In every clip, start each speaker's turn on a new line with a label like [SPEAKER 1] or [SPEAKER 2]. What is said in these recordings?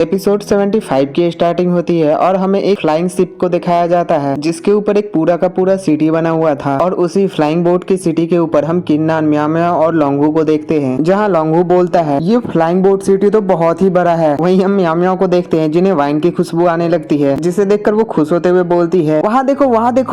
[SPEAKER 1] Episode 75 की starting होती है और हमें एक फ्लाइंग शिप को दिखाया जाता है जिसके ऊपर एक पूरा का पूरा सिटी बना हुआ था और उसी फ्लाइंग बोट की सिटी के ऊपर हम किन्नान, म्याओ म्याओ और लोंगू को देखते हैं, जहां लोंगू बोलता है ये फ्लाइंग बोट सिटी तो बहुत ही बड़ा है। वहीं हम म्याओ म्याओ को देखते हैं जिन्हें वाइन की खुशबू आने लगती है, जिसे देखकर वो खुश होते हुए बोलती है वहाँ देखो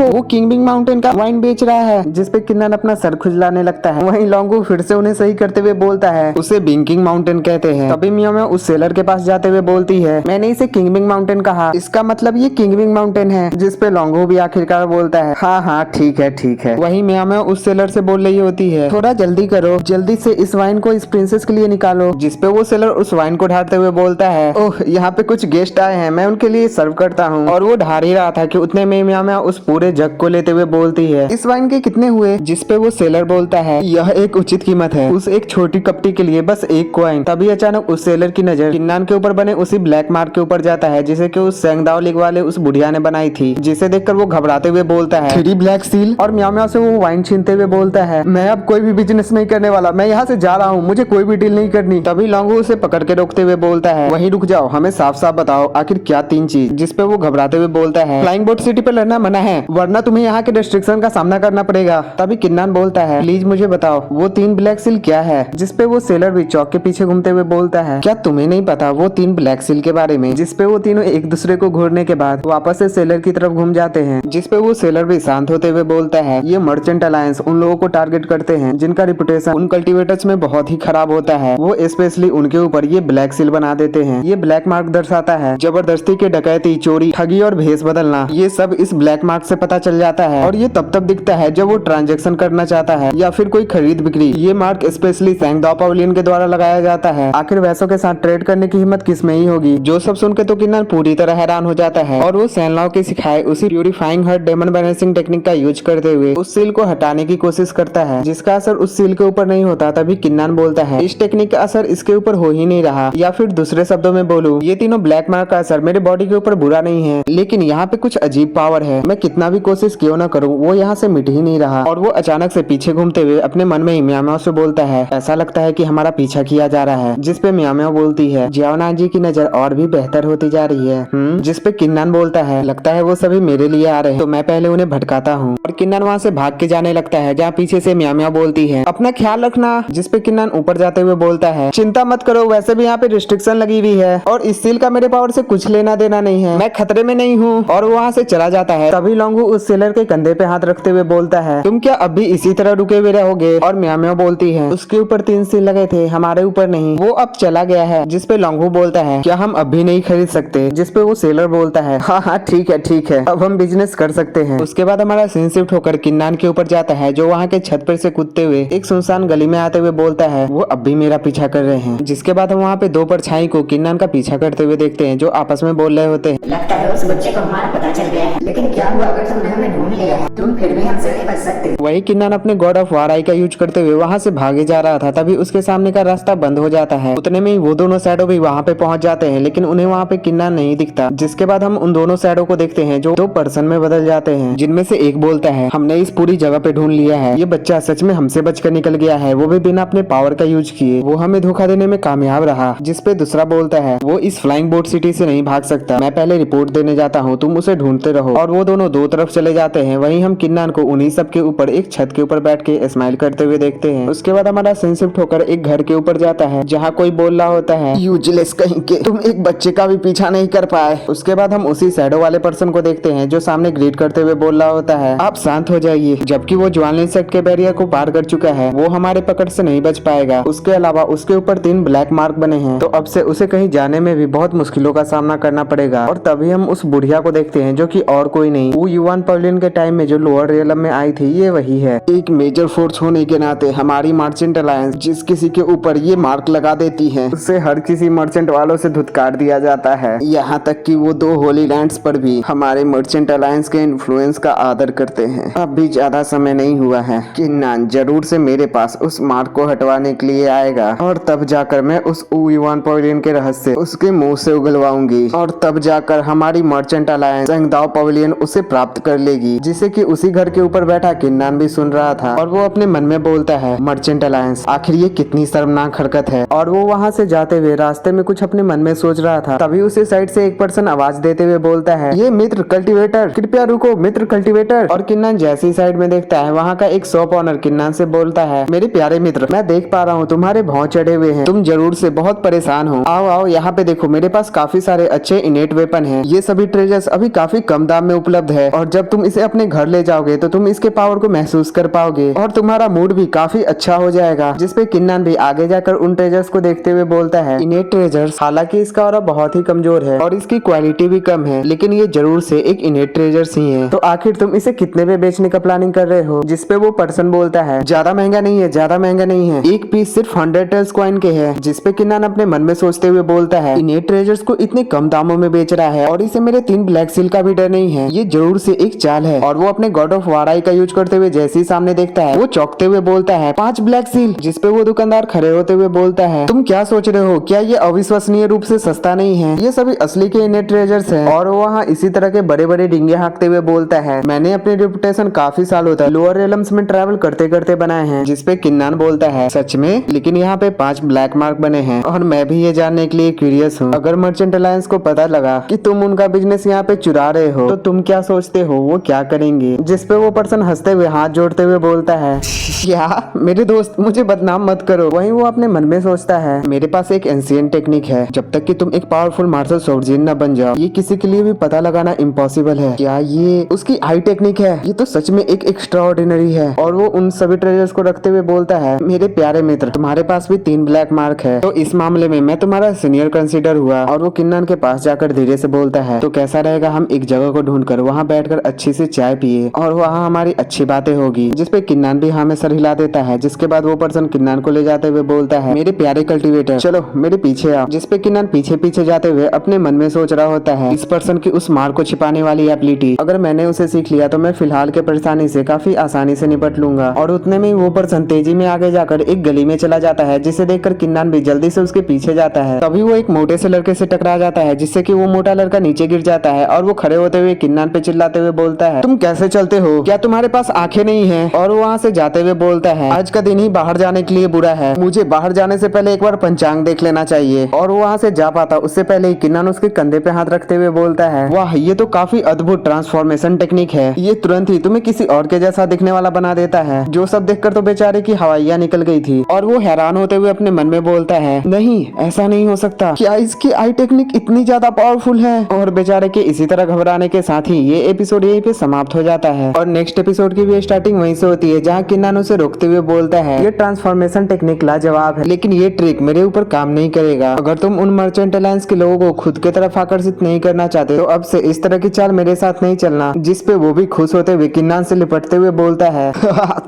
[SPEAKER 1] वो किंगबिंग माउंटेन का वाइन बेच रहा है, जिसपे किन्नान अपना सर खुजलाने लगता है। वहीं लोंगू फिर से उन्हें सही करते हुए बोलता है उसे बिंकिंग माउंटेन कहते हैं। तभी म्याओ म्याओ उस सेलर के पास जाते हुए बोलती है मैंने इसे किंगबिंग माउंटेन कहा, इसका मतलब ये किंगबिंग माउंटेन है, जिसपे लोंगू भी आखिरकार बोलता है हाँ ठीक है। वही म्याओ म्याओ उस सेलर से बोल रही होती है थोड़ा जल्दी करो, जल्दी से इस वाइन को इस प्रिंसेस के लिए निकालो, जिसपे वो सेलर उस वाइन को ढारते हुए बोलता है ओह यहाँ पे कुछ गेस्ट आए हैं, मैं उनके लिए सर्व करता हूँ। और वो ढार ही रहा था कि उतने में म्याओ म्याओ उस पूरे जग को लेते हुए बोलती है इस वाइन के कितने हुए, जिसपे वो सेलर बोलता है यह एक उचित कीमत है उस एक छोटी कपटी के लिए, बस एक कॉइन। तभी अचानक उस सेलर की नजर किन्नान के ऊपर बने उसी ब्लैक मार्क के ऊपर जाता है जिसे कि उस सेंगदाओ लीग वाले उस बुढ़िया ने बनाई थी, जिसे देखकर वो घबराते हुए बोलता है 3 ब्लैक सील। और म्याओ म्याओ से वो वाइन छीनते हुए बोलता है मैं अब कोई भी बिजनेस नहीं करने वाला, मैं यहाँ से जा रहा हूँ, मुझे कोई भी डील नहीं करनी। तभी लोंगू उसे पकड़ के रोकते हुए बोलता है वहीं रुक जाओ, हमें साफ साफ बताओ आखिर क्या 3 चीज, जिसपे वो घबराते हुए बोलता है फ्लाइंग बोट सिटी पे लड़ना मना है वरना तुम्हें यहाँ के रेस्ट्रिक्शन का सामना करना पड़ेगा। तभी किन्नान बोलता है प्लीज मुझे बताओ वो 3 ब्लैक सील क्या है, जिसपे वो सेलर भी चौक के पीछे घूमते हुए बोलता है क्या तुम्हें नहीं पता वो 3 ब्लैक सील के बारे में, जिसपे वो तीनों एक दूसरे को घूरने के बाद वापस से सेलर की तरफ घूम जाते हैं, जिसपे वो सेलर भी शांत होते हुए बोलता है ये मर्चेंट अलायंस उन लोगों को टारगेट करते हैं जिनका रिपुटेशन उन कल्टीवेटर्स में बहुत ही खराब होता है, वो स्पेशली उनके ऊपर ये ब्लैक सील बना देते हैं। ये ब्लैक मार्क दर्शाता है जबरदस्ती के डकैती, चोरी, ठगी और भेष बदलना, ये सब इस ब्लैक मार्क से पता चल जाता है। और ये तब दिखता है जब वो ट्रांजेक्शन करना चाहता है या फिर कोई खरीद बिक्री। ये मार्क स्पेशली सेंगदाओ पवेलियन के द्वारा लगाया जाता है। आखिर वैसों के साथ ट्रेड करने की हिम्मत किस में ही होगी। जो सब सुनकर तो किन्नान पूरी तरह हैरान हो जाता है और वो सेनलाओ के सिखाए उसी purifying heart demon balancing technique का यूज करते हुए उस सील को हटाने की कोशिश करता है, जिसका असर उस सील के ऊपर नहीं होता। तभी किन्नान बोलता है इस टेक्निक का असर इसके ऊपर हो ही नहीं रहा, या फिर दूसरे शब्दों में बोलूं ये तीनों ब्लैक मार्क का असर मेरे बॉडी के ऊपर बुरा नहीं है, लेकिन यहाँ पे कुछ अजीब पावर है, मैं कितना भी कोशिश क्यों न करूँ वो यहाँ से मिट ही नहीं रहा। और वो अचानक से पीछे घूमते हुए अपने मन में ही म्याओ म्याओ से बोलता है ऐसा लगता है कि हमारा पीछा किया जा रहा है, जिसपे म्याओ म्याओ बोलती है जियाओनान जी की नजर और भी बेहतर होती जा रही है। जिसपे किन्नान बोलता है लगता है वो सभी मेरे लिए आ रहे हैं, तो मैं पहले उन्हें भटकाता हूँ। और किन्नान वहाँ से भाग के जाने लगता है, जहाँ पीछे से म्याओ म्याओ बोलती है अपना ख्याल रखना, जिसपे किन्नान ऊपर जाते हुए बोलता है चिंता मत करो, वैसे भी यहाँ पे रिस्ट्रिक्शन लगी हुई है और इस सील का मेरे पावर से कुछ लेना देना नहीं है, मैं खतरे में नहीं हूँ। और वहाँ से चला जाता है। तभी लोंगू उस सेलर के कंधे पे हाथ रखते हुए बोलता है तुम क्या अब भी इसी तरह रुके हुए रहोगे। और म्याओ म्याओ बोलती है उसके ऊपर 3 सील लगे थे, हमारे ऊपर नहीं, वो अब चला गया है। जिसपे लोंगू बोलता है क्या हम अब भी नहीं खरीद सकते, जिसपे वो सेलर बोलता है हाँ ठीक है अब हम बिजनेस कर सकते हैं। उसके बाद हमारा सीन शिफ्ट होकर किन्नान के ऊपर जाता है, जो वहाँ के छत पर से कूदते हुए एक सुनसान गली में आते हुए बोलता है वो अब भी मेरा पीछा कर रहे हैं। जिसके बाद हम वहाँ पे 2 परछाई को किन्नान का पीछा करते हुए देखते हैं, जो आपस में बोल रहे होते हैं
[SPEAKER 2] लगता है उस बच्चे को हमारा पता चल गया है, लेकिन क्या हुआ अगर तुमने हमें ढूंढ लिया है, तुम फिर भी हमसे नहीं बच सकते।
[SPEAKER 1] वही किन्नान अपने गॉड ऑफ वार आई का यूज करते हुए वहाँ से भागे जा रहा था। तभी उसके सामने का रास्ता बंद हो जाता है। उतने में ही वो दोनों शैडो भी वहाँ पे पहुँच जाते हैं, लेकिन उन्हें वहाँ पे किन्नान नहीं दिखता। जिसके बाद हम उन दोनों शैडो को देखते हैं जो 2 पर्सन में बदल जाते हैं, जिनमें से एक बोलता है हमने इस पूरी जगह पे ढूंढ लिया है, ये बच्चा सच में हमसे बचकर निकल गया है, वो भी बिना अपने पावर का यूज किए, वो हमें धोखा देने में कामयाब रहा। जिसपे दूसरा बोलता है वो इस फ्लाइंग बोट सिटी से नहीं भाग सकता, मैं पहले रिपोर्ट देने जाता हूँ, तुम उसे ढूंढते रहो। और वो दोनों 2 तरफ चले जाते हैं। वहीं हम किन्नान को उन्हीं सब के ऊपर एक छत के ऊपर बैठ के स्माइल करते हुए देखते हैं। उसके बाद हमारा सीन शिफ्ट होकर एक घर के ऊपर जाता है, जहाँ कोई बोल रहा होता है यूजलेस कहीं के, तुम एक बच्चे का भी पीछा नहीं कर पाए। उसके बाद हम उसी शैडो वाले पर्सन को देखते हैं, जो सामने ग्रीट करते हुए बोल रहा होता है आप शांत हो जाइए, जबकि वो ज्वान इंसेक्ट के बैरियर को पार कर चुका है, वो हमारे पकड़ से नहीं बच पाएगा। उसके अलावा उसके ऊपर 3 ब्लैक मार्क बने हैं, तो अब से उसे कहीं जाने में भी बहुत मुश्किलों का सामना करना पड़ेगा। और तभी हम उस बुढ़िया को देखते हैं, जो कि और कोई नहीं, वो युवान पवेलियन के टाइम में जो लोअर रियलम में आई थी, ये वही है। एक मेजर फोर्स होने के नाते हमारी मर्चेंट अलायंस जिस किसी के ऊपर ये मार्क लगा देती है, उससे हर किसी मर्चेंट वालों से धुतकार दिया जाता है। यहाँ तक कि वो 2 होली लैंड्स पर भी हमारे मर्चेंट अलायंस के इन्फ्लुएंस का आदर करते हैं। अब भी ज्यादा समय नहीं हुआ है, किन्नान जरूर से मेरे पास उस मार्क को हटवाने के लिए आएगा, और तब जाकर मैं उस युवान पवेलियन के रहस्य उसके मुंह से उगलवाऊंगी, और तब जाकर हमारी मर्चेंट अलायंस सेंगदाओ पवेलियन उसे प्राप्त कर लेगी। जिसे कि उसी घर के ऊपर बैठा किन्नान भी सुन रहा था, और वो अपने मन में बोलता है मर्चेंट अलायंस आखिर ये कितनी शर्मनाक हरकत है। और वो वहाँ से जाते हुए रास्ते में कुछ अपने मन में सोच रहा था, तभी उसी साइड से एक पर्सन आवाज देते हुए बोलता है, ये मित्र कल्टीवेटर, कृपया रुको मित्र कल्टीवेटर। और किन्नन जैसी साइड में देखता है, वहाँ का एक शॉप ऑनर किन्नन से बोलता है, मेरे प्यारे मित्र, मैं देख पा रहा हूँ तुम्हारे भौं चढ़े हुए हैं, तुम जरूर से बहुत परेशान हो। आओ आओ यहाँ पे देखो, मेरे पास काफी सारे अच्छे इनेट वेपन हैं। ये सभी ट्रेजर्स अभी काफी कम दाम में उपलब्ध है और जब तुम इसे अपने घर ले जाओगे तो तुम इसके पावर को महसूस कर पाओगे और तुम्हारा मूड भी काफी अच्छा हो जाएगा। जिसपे किन्नन भी आगे जाकर उन ट्रेजर्स को देखते हुए बोलता है, इनेट ट्रेजर्स, हालांकि इसका ऑरा बहुत ही कमजोर है और इसकी क्वालिटी भी कम है, लेकिन ये जरूर से एक इनेट ट्रेजर्स ही है, तो आखिर तुम इसे कितने में बेचने का प्लानिंग कर रहे हो। जिसपे वो पर्सन बोलता है, ज्यादा महंगा नहीं है, ज्यादा महंगा नहीं है, एक पीस सिर्फ 100 टेल्स कॉइन के है। जिसपे किन्नन अपने मन में सोचते हुए बोलता है, इनेट ट्रेजर्स को इतने कम दामों में बेच रहा है और इसे मेरे 3 ब्लैक सील का भी डर नहीं है, ये जरूर से एक चाल है। और वो अपने गॉड ऑफ वार आई का यूज करते हुए जैसे ही सामने देखता है, वो चौंकते हुए बोलता है, 5 ब्लैक सील। जिसपे वो दुकानदार खड़े होते हुए बोलता है, तुम क्या सोच रहे हो, क्या ये अविश्वसनीय रूप से सस्ता नहीं है, ये सभी असली के इनेट ट्रेजर्स हैं। और वो वहाँ इसी तरह के बड़े बड़े डिंगे हाँकते हुए बोलता है, मैंने अपनी रेपुटेशन काफी सालों तक लोअर रेलम्स में ट्रैवल करते करते बनाए हैं। जिसपे किन्नन बोलता है, सच में, लेकिन यहाँ पे 5 ब्लैक मार्क बने हैं और मैं भी ये जानने के लिए क्यूरियस हूँ, अगर मर्चेंट अलायंस को पता लगा कि तुम उनका बिजनेस यहाँ पे चुरा रहे हो तो तुम क्या सोचते हो वो क्या करेंगे। जिसपे वो पर्सन हंसते हुए हाथ जोड़ते हुए बोलता है, क्या मेरे दोस्त, मुझे बदनाम मत करो। वहीं वो अपने मन में सोचता है, मेरे पास एक एंशिएंट टेक्निक है, जब तक कि तुम एक पावरफुल मार्शल सोल्जर न बन जाओ ये किसी के लिए भी पता लगाना इम्पॉसिबल है। क्या ये उसकी आई टेक्निक है? ये तो सच में एक एक्स्ट्राऑर्डिनरी है। और वो उन सभी ट्रेजर्स को रखते हुए बोलता है, मेरे प्यारे मित्र, तुम्हारे पास भी 3 ब्लैक मार्क है, तो इस मामले में मैं तुम्हारा सीनियर कंसीडर हुआ। और वो किन्नन के पास जाकर धीरे से बोलता है, तो कैसा रहेगा हम एक जगह को ढूंढकर वहाँ बैठकर अच्छी से चाय पिए और वहाँ हमारी अच्छी बातें होगी। जिसपे किन्नन भी हाँ में सर हिला देता है। जिसके बाद वो पर्सन किन्नन को ले जाते हुए बोलता है, मेरे प्यारे कल्टीवेटर, चलो मेरे पीछे आओ। जिसपे किन्नन पीछे पीछे जाते हुए अपने मन में सोच रहा होता है, इस पर्सन की उस मार को छिपाने वाली एबिलिटी, अगर मैंने उसे सीख लिया तो मैं फिलहाल के परेशानी से काफी आसानी से निपट लूंगा। और उतने में वो पर्सन तेजी में आगे जाकर एक गली में चला जाता है, जिसे देखकर किन्नन भी जल्दी से उसके पीछे जाता है। तभी वो एक मोटे से लड़के से टकरा जाता है, जिससे कि वो मोटा लड़का नीचे गिर जाता है और वो खड़े होते हुए किन्नन पे चिल्लाते हुए बोलता है, तुम कैसे चलते हो, क्या तुम्हारे पास आंखें नहीं है? और वो वहाँ से जाते हुए बोलता है, आज का दिन ही बाहर जाने के लिए बुरा है, मुझे बाहर जाने से पहले एक बार पंचांग देख लेना चाहिए। और वो वहाँ से जा पाता उससे पहले ही किन्नन उसके कंधे पे हाथ रखते हुए बोलता है, वाह ये तो काफी अद्भुत ट्रांसफॉर्मेशन टेक्निक है, ये तुरंत ही तुम्हें किसी और के जैसा दिखने वाला बना देता है। जो सब देखकर तो बेचारे की हवाइयाँ निकल गई थी। और वो हैरान होते हुए अपने मन में बोलता है, नहीं ऐसा नहीं हो सकता, क्या इसकी आई टेक्निक इतनी ज्यादा पावरफुल है? और बेचारे के इसी तरह घबराने के साथ ही ये एपिसोड यहीं पे समाप्त हो जाता है। और नेक्स्ट एपिसोड की भी स्टार्टिंग वहीं से होती है, जहाँ किन्नन उसे रोकते हुए बोलता है, ये ट्रांसफॉर्मेशन टेक्निक लाजवाब है, लेकिन ये ट्रिक मेरे ऊपर काम नहीं करेगा। अगर तुम उन मर्चेंट अलायंस के लोगों को खुद की तरफ आकर्षित नहीं करना चाहते तो अब से इस तरह की चाल मेरे साथ नहीं चलना। जिसपे वो भी खुश होते हुए किन्नन से लिपटते हुए बोलता है,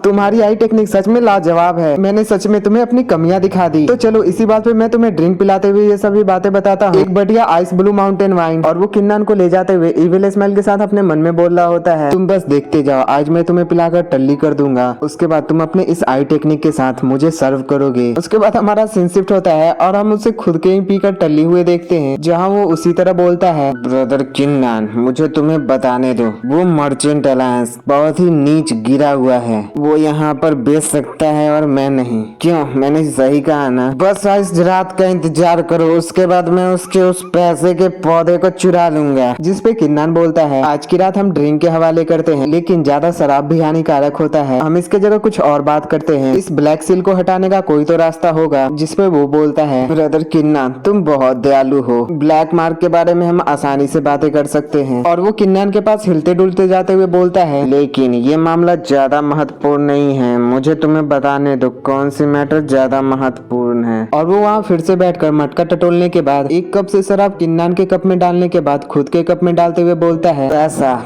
[SPEAKER 1] तुम्हारी आई टेक्निक सच में लाजवाब है, मैंने सच में तुम्हें अपनी कमियां दिखा दी। तो चलो इसी बात पे मैं तुम्हें ड्रिंक पिलाते हुए ये सभी बातें बताता हूँ, एक बढ़िया आइस ब्लू माउंटेन वाइन। और वो किन्नन को ले जाते हुए इविल स्माइल के साथ अपने मन में बोल रहा होता है, तुम बस देखते जाओ, आज मैं तुम्हें पिलाकर टल्ली कर दूंगा, उसके बाद तुम अपने इस आई टेक्निक के साथ मुझे सर्व करोगे। उसके बाद हमारा सीन शिफ्ट होता है और हम उसे खुद के ही पीकर टल्ली हुए देखते हैं, जहाँ वो उसी तरह बोलता है, ब्रदर किन्नन, मुझे तुम्हें बताने दो, वो मर्चेंट अलायंस बहुत ही नीच गिरा हुआ है, वो यहाँ पर बेच सकता है और मैं नहीं। क्यों, मैंने सही कहा ना? बस आज रात का इंतजार करो, उसके बाद मैं उसके उस पैसे के पौधे को चुरा लूंगा। जिसपे किन्नन बोलता है, आज की रात हम ड्रिंक के हवाले करते हैं, लेकिन ज्यादा शराब भी हानिकारक होता है, हम इसके जगह कुछ और बात करते हैं, इस ब्लैक सील को हटाने का कोई तो रास्ता होगा। जिसपे वो बोलता है, ब्रदर किन्नन, तुम बहुत दयालु हो, ब्लैक मार्क के बारे में हम आसानी से बातें कर सकते हैं। और वो किन्नन के पास हिलते डुलते जाते हुए बोलता है, लेकिन ये मामला ज्यादा महत्वपूर्ण नहीं है, मुझे तुम्हें बताने दो कौन सी मैटर ज्यादा महत्वपूर्ण है। और वो वहाँ फिर से बैठकर मटका टटोलने के बाद एक कप से शराब किन्नन के कप में डालने के बाद खुद के कप में डालते हुए बोलता है,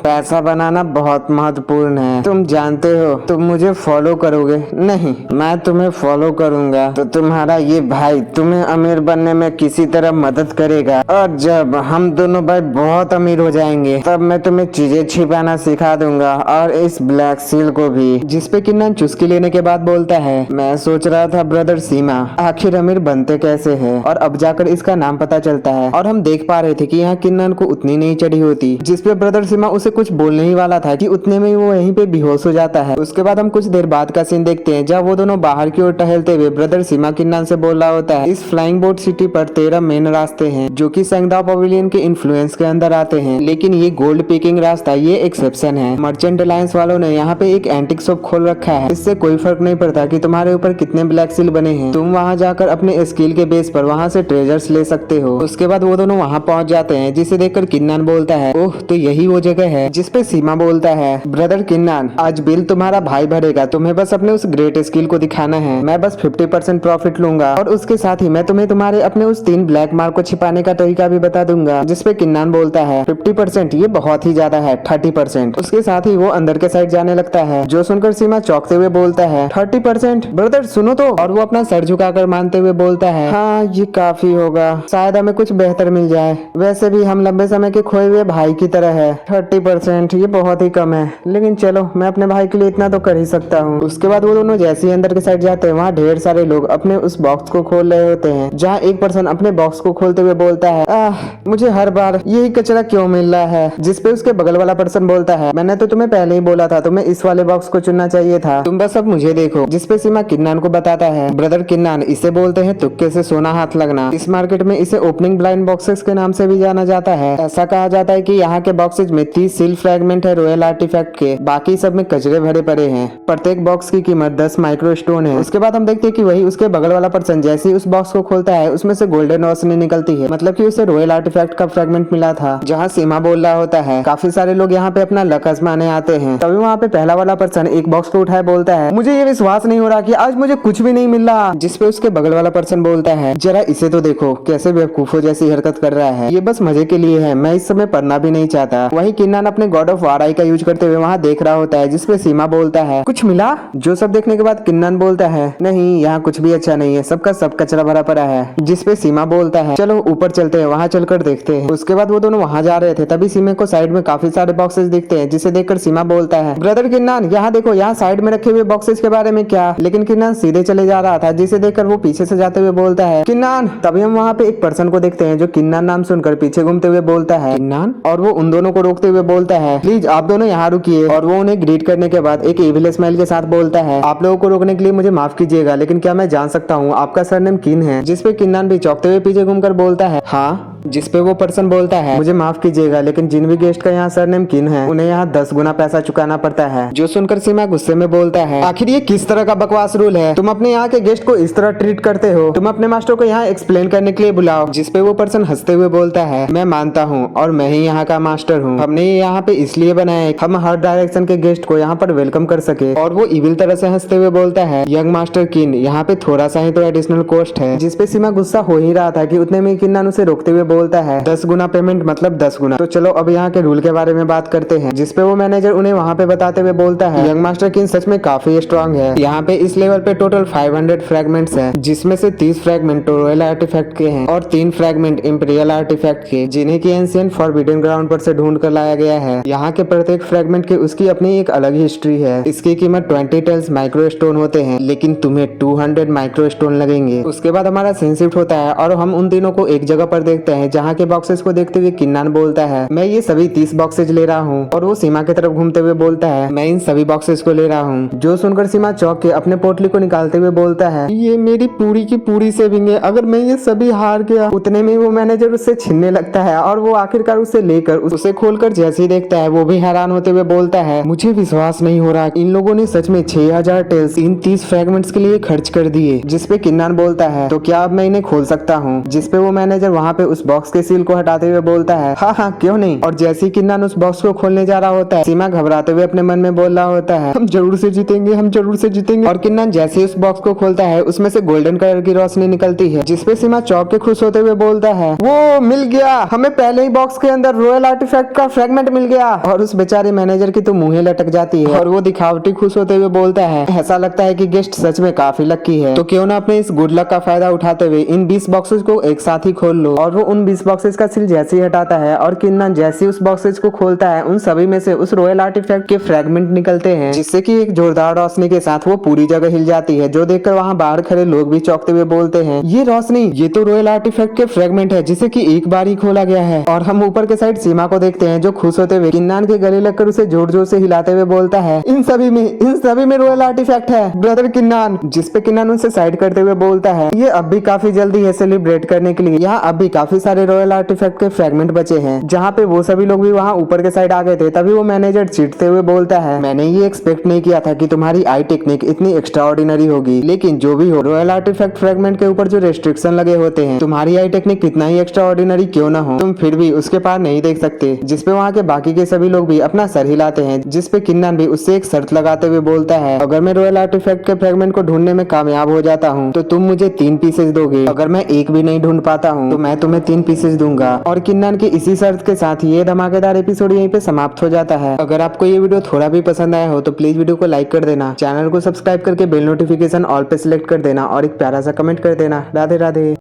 [SPEAKER 1] पैसा बनाना बहुत महत्वपूर्ण है, तुम जानते हो, तुम मुझे फॉलो करोगे? नहीं, मैं तुम्हें फॉलो करूंगा तो तुम्हारा ये भाई तुम्हें अमीर बनने में किसी तरह मदद करेगा, और जब हम दोनों भाई बहुत अमीर हो जाएंगे तब मैं तुम्हें चीजें छिपाना सिखा दूंगा, और इस ब्लैक सील को भी। जिसपे किन्नन चुस्की लेने के बाद बोलता है, मैं सोच रहा था ब्रदर सीमा आखिर अमीर बनते कैसे है, और अब जाकर इसका नाम पता चलता है। और हम देख पा रहे थे कि यहाँ किन्नन को उतनी नहीं चढ़ी होती। जिसपे ब्रदर सीमा उसे कुछ बोलने ही वाला था कि उतने में वो यहीं पे बेहोश हो जाता है। उसके बाद हम कुछ देर बाद का सीन देखते हैं, जहाँ वो दोनों बाहर की ओर टहलते हुए ब्रदर सीमा किन्नन से बोल रहा होता है, इस फ्लाइंग बोट सिटी पर 13 मेन रास्ते हैं जो कि सेंगदाओ पवेलियन के इन्फ्लुएंस के अंदर आते हैं, लेकिन ये गोल्ड पिकिंग रास्ता ये एक्सेप्शन है। मर्चेंट अलायंस वालों ने यहाँ पे एक एंटिक शॉप खोल रखा है। इससे कोई फर्क नहीं पड़ता कि तुम्हारे ऊपर कितने ब्लैक सील बने हैं, तुम वहाँ जाकर अपने स्किल के बेस पर वहाँ से ट्रेजर्स ले सकते हो। उसके बाद वो दोनों वहाँ पहुँच जाते हैं, जिसे देखकर किन्नान बोलता है, ओह तो यही वो जगह है। जिसपे सीमा बोलता है, ब्रदर किन्नान, आज बिल तुम्हारा भाई भरेगा, तुम्हें बस अपने उस ग्रेट स्किल को दिखाना है। मैं बस 50% प्रॉफिट लूंगा और उसके साथ ही मैं तुम्हें तुम्हारे अपने उस 3 ब्लैक मार्क को छिपाने का तरीका भी बता दूंगा। जिसपे किन्नान बोलता है, 50% ये बहुत ही ज्यादा है, 30%। उसके साथ ही वो अंदर के साइड जाने लगता है, जो सुनकर सीमा चौंकते हुए बोलता है, 30%? ब्रदर सुनो तो। और वो अपना सर झुकाकर मानते हुए बोलता है, हाँ ये काफी होगा, शायद हमें कुछ बेहतर मिल जाए। वैसे भी हम लंबे समय के खोए हुए भाई की तरह है। 30% ये बहुत ही कम है, लेकिन चलो मैं अपने भाई के लिए इतना तो कर ही सकता हूँ। उसके बाद वो दोनों जैसे ही अंदर के साइड जाते हैं, वहाँ ढेर सारे लोग अपने उस बॉक्स को खोल रहे होते हैं, जहाँ एक पर्सन अपने बॉक्स को खोलते हुए बोलता है, मुझे हर बार यही कचरा क्यों मिल रहा है। जिसपे उसके बगल वाला पर्सन बोलता है, मैंने तो तुम्हें पहले ही बोला था, तुम्हें इस वाले बॉक्स को चुनना चाहिए था, तुम बस अब मुझे देखो। जिसपे सीमा किन्नान को बताता है, ब्रदर किन्नान, इसे बोलते हैं तुक्के से सोना हाथ लगना। इस मार्केट में इसे ओपनिंग ब्लाइंड बॉक्सेस के नाम से भी जाना जाता है। ऐसा कहा जाता है कि यहाँ के बॉक्सेज में 30 सील फ्रेगमेंट है रॉयल आर्टिफैक्ट के, बाकी सब में कचरे भरे पड़े हैं। प्रत्येक बॉक्स की कीमत 10 माइक्रो स्टोन है। उसके बाद हम देखते हैं कि वही उसके बगल वाला पर्सन जैसे ही उस बॉक्स को खोलता है, उसमें से गोल्डन रोशनी निकलती है, मतलब कि उसे रॉयल आर्टिफैक्ट का फ्रेगमेंट मिला था। जहाँ सीमा बोल रहा होता है, काफी सारे लोग यहाँ पे अपना लक आजमाने आते हैं। तभी वहाँ पे पहला वाला पर्सन एक बॉक्स को उठाए बोलता है, मुझे ये विश्वास नहीं हो रहा कि आज मुझे कुछ भी नहीं मिल रहा। जिसपे उसके बगल वाला पर्सन बोलता है, जरा इसे तो देखो कैसे बेवकूफों जैसी हरकत कर रहा है, ये बस मजे के लिए है, मैं इस समय पढ़ना भी नहीं चाहता। वही किन्नान अपने गॉड ऑफ वार आई का यूज करते हुए वहाँ देख रहा होता है, जिसपे सीमा बोलता है, कुछ मिला? जो सब देखने के बाद किन्नान बोलता है, नहीं यहाँ कुछ भी अच्छा नहीं है, सबका सब कचरा भरा पड़ा है। जिसपे सीमा बोलता है, चलो ऊपर चलते हैं, वहाँ चलकर देखते हैं। उसके बाद वो दोनों वहाँ जा रहे थे, तभी सीमा को साइड में काफी सारे बॉक्सेस दिखते हैं, जिसे देखकर सीमा बोलता है, ब्रदर किन्नान यहाँ देखो, यहाँ साइड में रखे हुए बॉक्सेस के बारे में क्या? लेकिन किन्नान सीधे चले जा रहा था, जिसे देखकर वो पीछे से जाते हुए बोलता है, किन्नान। तभी हम वहाँ पे एक पर्सन को देखते हैं जो किन्नान नाम सुनकर पीछे घूमते हुए बोलता है, किन्नान। और वो उन दोनों को रोकते हुए बोलता है, प्लीज आप दोनों यहाँ रुकिए। और वो उन्हें ग्रीट करने के बाद एक इविल स्माइल के साथ बोलता है, आप लोगों को रोकने के लिए मुझे माफ कीजिएगा, लेकिन क्या मैं जान सकता हूँ आपका सरनेम किन है? जिसपे किन्नान भी चौंकते हुए पीछे घूमकर बोलता है, हाँ। जिसपे वो पर्सन बोलता है, मुझे माफ कीजिएगा, लेकिन जिन भी गेस्ट का यहाँ सरनेम किन है, उन्हें यहाँ 10 गुना पैसा चुकाना पड़ता है। जो सुनकर सीमा गुस्से में बोलता है, आखिर ये किस तरह का बकवास रूल है? तुम अपने यहाँ के गेस्ट को इस तरह ट्रीट करते हो? तुम अपने मास्टर को यहाँ एक्सप्लेन करने के लिए बुलाओ। जिसपे वो पर्सन हंसते हुए बोलता है, मैं मानता हूँ और मैं ही यहाँ का मास्टर हूँ, हमने ये यहाँ पे इसलिए बनाया है हम हर डायरेक्शन के गेस्ट को यहाँ पर वेलकम कर सके। और वो इविल तरह से हंसते हुए बोलता है, यंग मास्टर किन, यहाँ पे थोड़ा सा ही तो एडिशनल कॉस्ट है। जिसपे सीमा गुस्सा हो ही रहा था कि उतने में किन्नान उसे रोकते हुए बोलता है, 10 गुना पेमेंट मतलब 10 गुना। तो चलो अब यहाँ के रूल के बारे में बात करते हैं। जिसपे वो मैनेजर उन्हें वहाँ पे बताते हुए बोलता है, यंग मास्टर किन सच में काफी स्ट्रॉन्ग है। यहाँ पे इस लेवल पे टोटल 500 फ्रेगमेंट्स हैं, जिसमें से 30 फ्रेगमेंट रॉयल आर्टिफैक्ट के हैं और 3 फ्रेगमेंट इंपीरियल आर्टिफैक्ट के, जिन्हें की एंशिएंट फॉरबिडन ग्राउंड पर से ढूंढ कर लाया गया है। यहाँ के प्रत्येक फ्रेगमेंट की उसकी अपनी एक अलग हिस्ट्री है। इसकी कीमत 20 टेल्स माइक्रो स्टोन होते हैं, लेकिन तुम्हें 200 माइक्रो स्टोन लगेंगे। उसके बाद हमारा सीन शिफ्ट होता है और हम उन तीनों को एक जगह पर देखते हैं, जहाँ के बॉक्सेस को देखते हुए किन्नान बोलता है, मैं ये सभी 30 बॉक्सेज ले रहा हूँ। और वो सीमा की तरफ घूमते हुए बोलता है, मैं इन सभी बॉक्सेस को ले रहा हूँ। जो सुनकर सीमा चौंक के अपने पोटली को निकालते हुए बोलता है, ये मेरी पूरी की पूरी सेविंग है, अगर मैं ये सभी हार गया। उतने में वो मैनेजर उससे छीनने लगता है और वो आखिरकार उसे लेकर उसे खोलकर जैसे ही देखता है, वो भी हैरान होते हुए बोलता है, मुझे विश्वास नहीं हो रहा, इन लोगों ने सच में 6000 टेल्स इन 30 फ्रेगमेंट्स के लिए खर्च कर दिए। जिसपे किन्नान बोलता है, तो क्या अब मैं इन्हें खोल सकता हूँ? जिसपे वो मैनेजर वहाँ पे उस बॉक्स के सील को हटाते हुए बोलता है, हाँ हाँ क्यों नहीं। और जैसे ही किन्नान उस बॉक्स को खोलने जा रहा होता है, सीमा घबराते हुए अपने मन में बोल रहा होता है, हम जरूर से जीतेंगे, हम जरूर से जीतेंगे। और किन्नान जैसे ही उस बॉक्स को खोलता है, उसमें से गोल्डन कलर की रोशनी निकलती है। जिसपे सीमा चौंक के खुश होते हुए बोलता है, वो मिल गया, हमें पहले ही बॉक्स के अंदर रॉयल आर्टिफैक्ट का फ्रेगमेंट मिल गया। और उस बेचारे मैनेजर की तो मुंह लटक जाती है और वो दिखावटी खुश होते हुए बोलता है, ऐसा लगता है कि गेस्ट सच में काफी लकी है, तो क्यों ना अपने इस गुड लक का फायदा उठाते हुए इन 20 बॉक्सेस को एक साथ ही खोल लो। और वो उन उन 20 बॉक्सेस का सील जैसे ही हटाता है और किन्नन जैसे ही उस बॉक्सेस को खोलता है, उन सभी में से उस रॉयल आर्टिफैक्ट के फ्रेगमेंट निकलते हैं, जिससे कि एक जोरदार रोशनी के साथ वो पूरी जगह हिल जाती है, जो देखकर वहाँ बाहर खड़े लोग भी चौंकते हुए बोलते हैं, ये रोशनी, ये तो रॉयल आर्टिफैक्ट के फ्रेगमेंट है जिसे कि एक बार ही खोला गया है। और हम ऊपर के साइड सीमा को देखते हैं, जो खुश होते हुए किन्नान के गले लगकर उसे जोर जोर से हिलाते हुए बोलता है, इन सभी में रॉयल आर्टिफैक्ट है ब्रदर किन्नान। जिस पे किन्नान उनसे साइड करते हुए बोलता है, ये अब भी काफी जल्दी है सेलिब्रेट करने के लिए, यहाँ अब भी काफी सारे रॉयल आर्टिफैक्ट के फ्रेगमेंट बचे हैं। जहाँ पे वो सभी लोग भी वहाँ ऊपर के साइड आ गए थे, तभी वो मैनेजर चीटते हुए बोलता है, मैंने ये एक्सपेक्ट नहीं किया था कि तुम्हारी आई टेक्निक इतनी एक्स्ट्राऑर्डिनरी होगी, लेकिन जो भी हो, रॉयल आर्टिफैक्ट फ्रेगमेंट के ऊपर जो रेस्ट्रिक्शन लगे होते हैं, तुम्हारी आई टेक्निक कितना ही एक्स्ट्राऑर्डिनरी क्यों ना हो, तुम फिर भी उसके पार नहीं देख सकते। जिसपे वहाँ के बाकी के सभी लोग भी अपना सर हिलाते हैं, जिसपे किन्नान भी उससे एक शर्त लगाते हुए बोलता है, अगर मैं रॉयल आर्टिफैक्ट के फ्रेगमेंट को ढूंढने में कामयाब हो जाता हूँ तो तुम मुझे 3 पीसेस दोगे, अगर मैं एक भी नहीं ढूंढ पाता हूँ तो मैं तुम्हें 3 पीसेस दूंगा। और किन्नान की इसी शर्त के साथ ये धमाकेदार एपिसोड यहीं पे समाप्त हो जाता है। अगर आपको ये वीडियो थोड़ा भी पसंद आया हो तो प्लीज वीडियो को लाइक कर देना, चैनल को सब्सक्राइब करके बेल नोटिफिकेशन ऑल पे सिलेक्ट कर देना और एक प्यारा सा कमेंट कर देना। राधे राधे।